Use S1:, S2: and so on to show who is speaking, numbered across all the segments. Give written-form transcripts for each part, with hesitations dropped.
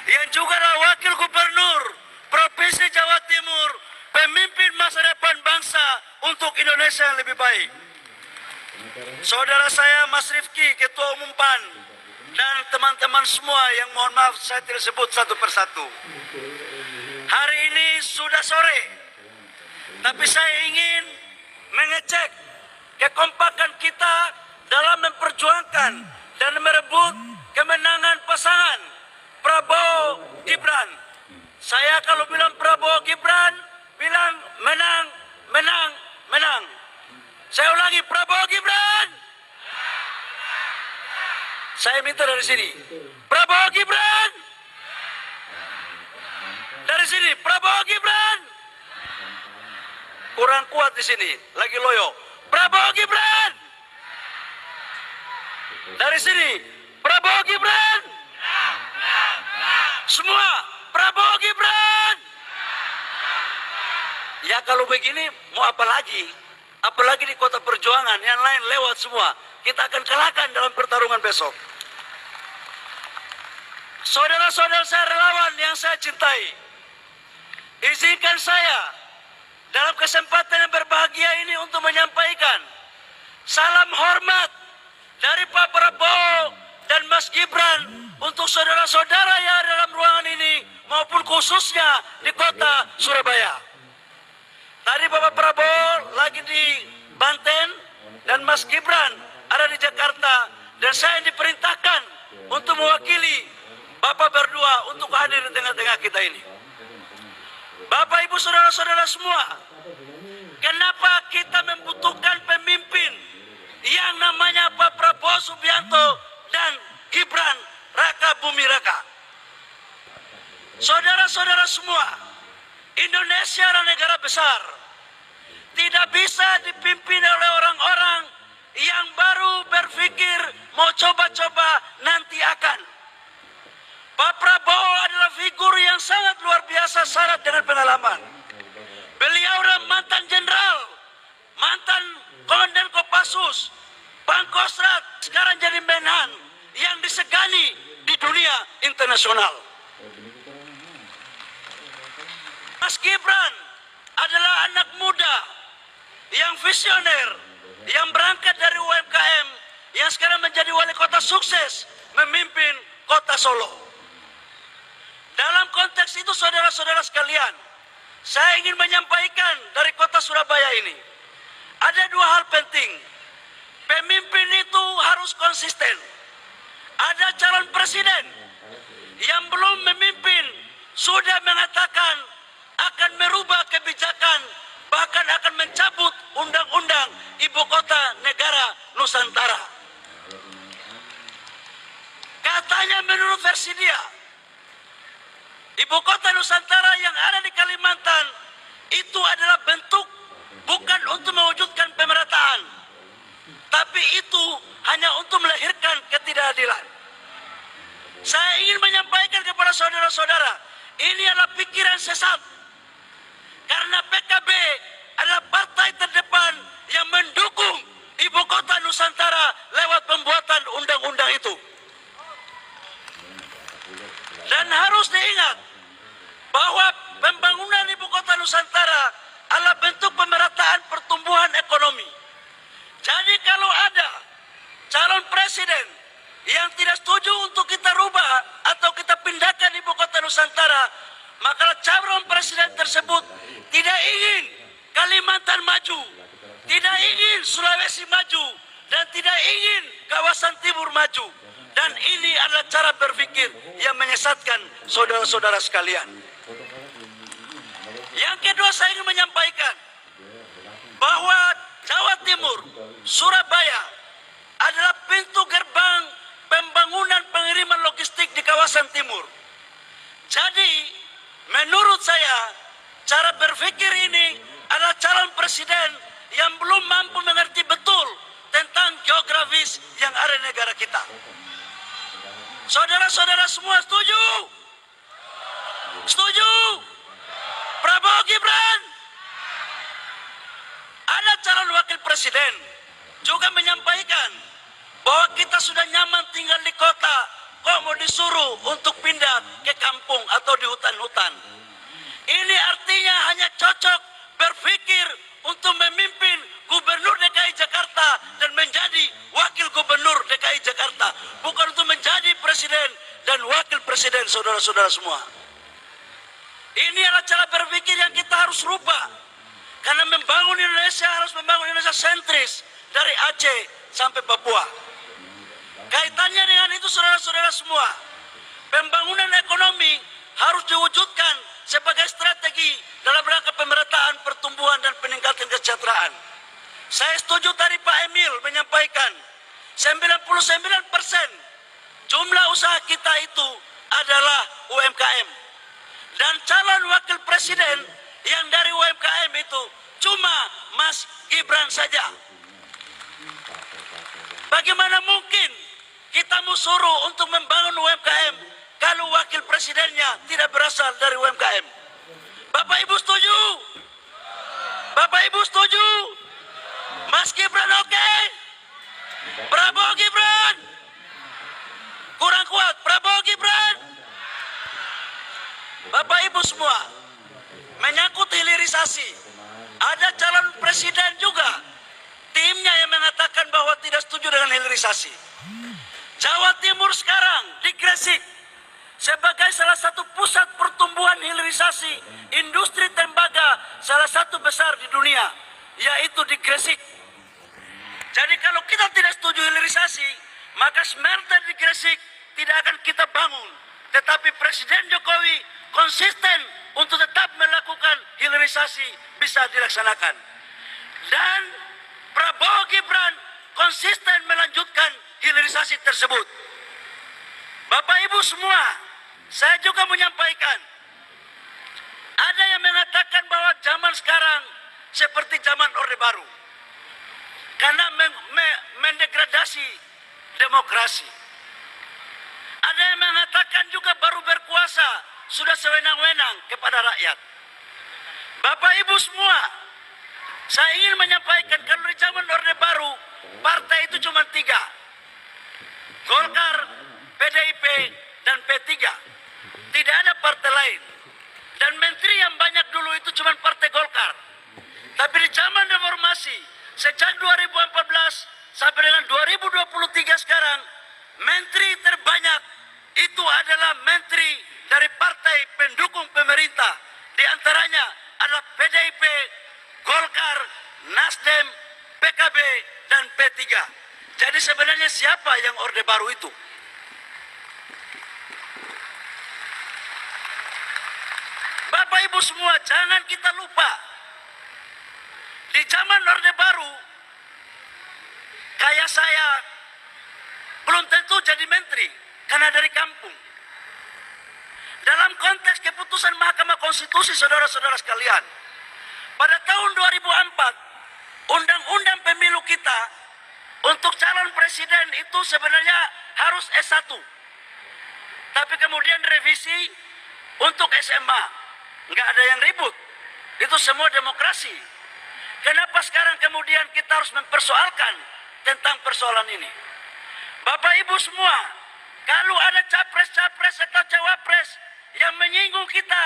S1: yang juga adalah Wakil Gubernur Provinsi Jawa Timur, pemimpin masa depan bangsa untuk Indonesia yang lebih baik. Saudara saya Mas Rifki, Ketua Umum PAN, dan teman-teman semua yang mohon maaf saya tidak sebut satu persatu. Hari ini sudah sore, tapi saya ingin mengecek kekompakan kita dalam memperjuangkan dan merebut kemenangan pasangan Prabowo Gibran. Saya kalau bilang Prabowo Gibran, bilang menang, menang, menang. Saya ulangi, Prabowo Gibran. Saya minta dari sini, Prabowo Gibran. Dari sini, Prabowo Gibran. Kurang kuat di sini, lagi loyo. Prabowo Gibran. Dari sini, Prabowo Gibran. Semua, Prabowo Gibran. Ya kalau begini, mau apa lagi? Apalagi di Kota Perjuangan, yang lain lewat semua. Kita akan kalahkan dalam pertarungan besok. Saudara-saudara saya relawan yang saya cintai, izinkan saya dalam kesempatan yang berbahagia ini untuk menyampaikan salam hormat dari Pak Prabowo dan Mas Gibran untuk saudara-saudara yang ada dalam ruangan ini maupun khususnya di Kota Surabaya. Tadi Bapak Prabowo lagi di Banten dan Mas Gibran ada di Jakarta, dan saya diperintahkan untuk mewakili Bapak berdua untuk hadir di tengah-tengah kita ini. Bapak, Ibu, saudara-saudara semua, kenapa kita membutuhkan pemimpin yang namanya Pak Prabowo Subianto dan Gibran Raka Buming Raka? Saudara-saudara semua, Indonesia adalah negara besar. Tidak bisa dipimpin oleh orang-orang yang baru berpikir mau coba-coba nanti akan. Pak Prabowo adalah figur yang sangat luar biasa syarat dengan pengalaman. Beliau adalah mantan jenderal, mantan komandan Kopassus, Pangkostrat, sekarang jadi Menhan yang disegani di dunia internasional. Mas Gibran adalah anak muda yang visioner, yang berangkat dari UMKM, yang sekarang menjadi wali kota sukses memimpin kota Solo. Dalam konteks itu, saudara-saudara sekalian, saya ingin menyampaikan dari kota Surabaya ini, ada dua hal penting. Pemimpin itu harus konsisten. Ada calon presiden yang belum memimpin, sudah mengatakan akan merubah kebijakan, bahkan akan mencabut undang-undang ibu kota negara Nusantara. Katanya menurut versi dia, ibu kota Nusantara yang ada di Kalimantan itu adalah bentuk bukan untuk mewujudkan pemerataan, tapi itu hanya untuk melahirkan ketidakadilan. Saya ingin menyampaikan kepada saudara-saudara, ini adalah pikiran sesat. Karena PKB adalah partai terdepan yang mendukung ibu kota Nusantara lewat pembuatan undang-undang itu. Dan harus diingat bahwa pembangunan ibu kota Nusantara adalah bentuk pemerataan pertumbuhan ekonomi. Jadi kalau ada calon presiden yang tidak setuju untuk kita rubah atau kita pindahkan ibu kota Nusantara, maka calon presiden tersebut tidak ingin Kalimantan maju, tidak ingin Sulawesi maju, dan tidak ingin kawasan timur maju. Dan ini adalah cara berpikir yang menyesatkan saudara-saudara sekalian. Yang kedua, saya ingin menyampaikan bahwa Jawa Timur, Surabaya adalah pintu gerbang pembangunan pengiriman logistik di kawasan timur. Jadi, menurut saya, cara berpikir ini adalah calon presiden yang belum mampu mengerti betul tentang geografis yang ada di negara kita. Saudara-saudara semua setuju? Setuju? Prabowo Gibran? Ada calon wakil presiden juga menyampaikan bahwa kita sudah nyaman tinggal di kota kok mau disuruh untuk pindah ke kampung atau di hutan-hutan. Ini artinya hanya cocok berpikir untuk memimpin Gubernur DKI Jakarta dan menjadi Wakil Gubernur DKI Jakarta, bukan untuk menjadi Presiden dan Wakil Presiden, saudara-saudara semua. Ini adalah cara berpikir yang kita harus rubah. Karena membangun Indonesia harus membangun Indonesia sentris dari Aceh sampai Papua. Kaitannya dengan itu, saudara-saudara semua, pembangunan ekonomi harus diwujudkan sebagai strategi dalam rangka pemerataan pertumbuhan dan peningkatan kesejahteraan. Saya setuju tadi Pak Emil menyampaikan 99% jumlah usaha kita itu adalah UMKM. Dan calon wakil presiden yang dari UMKM itu cuma Mas Gibran saja. Bagaimana mungkin kita mau suruh untuk membangun UMKM kalau wakil presidennya tidak berasal dari UMKM? Bapak Ibu setuju? Bapak Ibu setuju? Mas Gibran oke? Prabowo Gibran? Kurang kuat, Prabowo Gibran? Bapak Ibu semua, menyangkut hilirisasi, ada calon presiden juga timnya yang mengatakan bahwa tidak setuju dengan hilirisasi. Jawa Timur sekarang di Gresik sebagai salah satu pusat pertumbuhan hilirisasi industri tembaga salah satu besar di dunia, yaitu di Gresik. Jadi kalau kita tidak setuju hilirisasi, maka smelter di Gresik tidak akan kita bangun. Tetapi Presiden Jokowi konsisten untuk tetap melakukan hilirisasi bisa dilaksanakan. Dan Prabowo Gibran konsisten melanjutkan hilirisasi tersebut. Bapak Ibu semua, saya juga menyampaikan, ada yang mengatakan bahwa zaman sekarang seperti zaman Orde Baru karena mendegradasi demokrasi. Ada yang mengatakan juga baru berkuasa sudah sewenang-wenang kepada rakyat. Bapak Ibu semua, saya ingin menyampaikan kalau di zaman Orde Baru partai itu cuma 3, Golkar, PDIP, dan P3. Tidak ada partai lain. Dan menteri yang banyak dulu itu cuma partai Golkar. Tapi di zaman reformasi, sejak 2014 sampai dengan 2023 sekarang, menteri terbanyak itu adalah menteri dari partai pendukung pemerintah. Di antaranya adalah PDIP, Golkar, Nasdem, PKB, dan P3. Jadi sebenarnya siapa yang Orde Baru itu? Bapak Ibu semua, jangan kita lupa. Di zaman Orde Baru, kayak saya belum tentu jadi menteri karena dari kampung. Dalam konteks keputusan Mahkamah Konstitusi, saudara-saudara sekalian, pada tahun 2004, undang-undang pemilu kita untuk calon presiden itu sebenarnya harus S1. Tapi kemudian direvisi untuk SMA. Nggak ada yang ribut. Itu semua demokrasi. Kenapa sekarang kemudian kita harus mempersoalkan tentang persoalan ini? Bapak Ibu semua, kalau ada capres-capres atau cawapres yang menyinggung kita,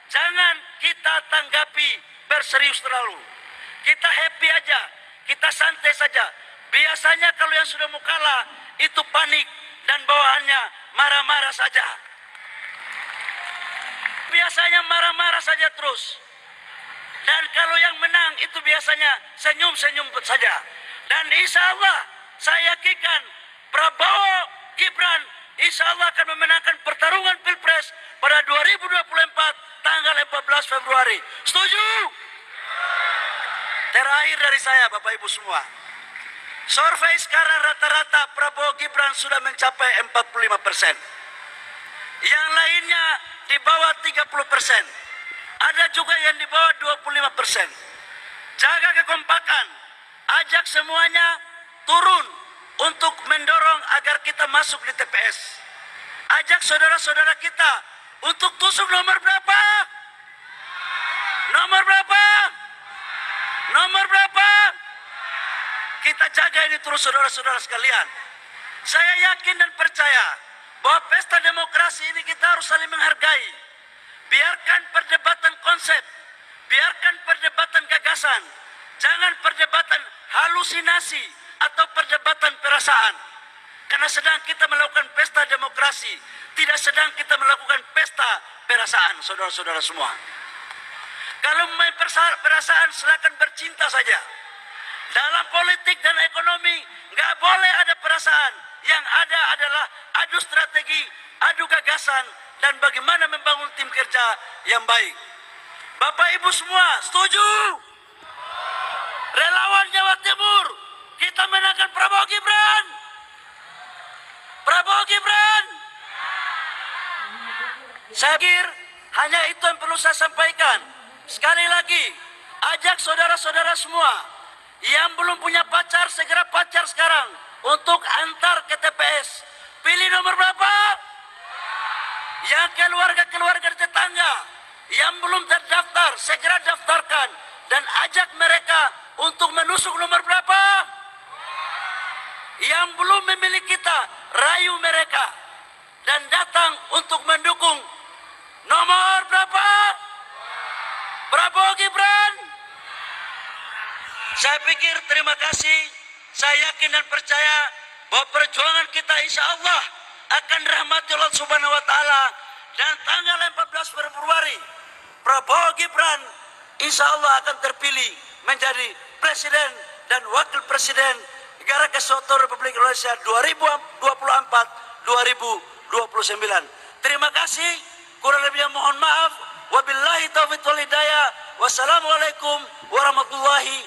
S1: jangan kita tanggapi berserius terlalu. Kita happy aja, kita santai saja. Biasanya kalau yang sudah mau kalah itu panik dan bawaannya marah-marah saja. Biasanya marah-marah saja terus. Dan kalau yang menang itu biasanya senyum-senyum saja. Dan insya Allah saya yakinkan Prabowo Gibran insya Allah akan memenangkan pertarungan Pilpres pada 2024 tanggal 14 Februari. Setuju? Terakhir dari saya Bapak Ibu semua. Survei sekarang rata-rata Prabowo Gibran sudah mencapai 45%. Yang lainnya di bawah 30%. Ada juga yang di bawah 25%. Jaga kekompakan. Ajak semuanya turun untuk mendorong agar kita masuk di TPS. Ajak saudara-saudara kita untuk tusuk nomor berapa? Nomor berapa? Nomor berapa? Kita jaga ini terus saudara-saudara sekalian. Saya yakin dan percaya bahwa pesta demokrasi ini kita harus saling menghargai. Biarkan perdebatan konsep, biarkan perdebatan gagasan, jangan perdebatan halusinasi atau perdebatan perasaan. Karena sedang kita melakukan pesta demokrasi, tidak sedang kita melakukan pesta perasaan, saudara-saudara semua. Kalau main perasaan, silakan bercinta saja. Dalam politik dan ekonomi, nggak boleh ada perasaan. Yang ada adalah adu strategi, adu gagasan, dan bagaimana membangun tim kerja yang baik. Bapak Ibu semua, setuju? Relawan Jawa Timur, kita menangkan Prabowo Gibran. Prabowo Gibran. Saya kira hanya itu yang perlu saya sampaikan. Sekali lagi, ajak saudara-saudara semua yang belum punya pacar, segera pacar sekarang untuk antar ke TPS. Pilih nomor berapa? Yang keluarga-keluarga tetangga yang belum terdaftar, segera daftarkan dan ajak mereka untuk menusuk nomor berapa? Yang belum memilih kita, rayu mereka dan datang untuk mendukung nomor berapa? Prabowo Gibran. Saya pikir terima kasih. Saya yakin dan percaya bahwa perjuangan kita insya Allah akan dirahmati Allah Subhanahu wa Ta'ala. Dan tanggal 14 Februari, Prabowo Gibran insya Allah akan terpilih menjadi presiden dan wakil presiden Negara Kesatuan Republik Indonesia 2024-2029. Terima kasih. Kurang lebihnya mohon maaf. Wabillahi taufiq wal hidayah. Wassalamualaikum warahmatullahi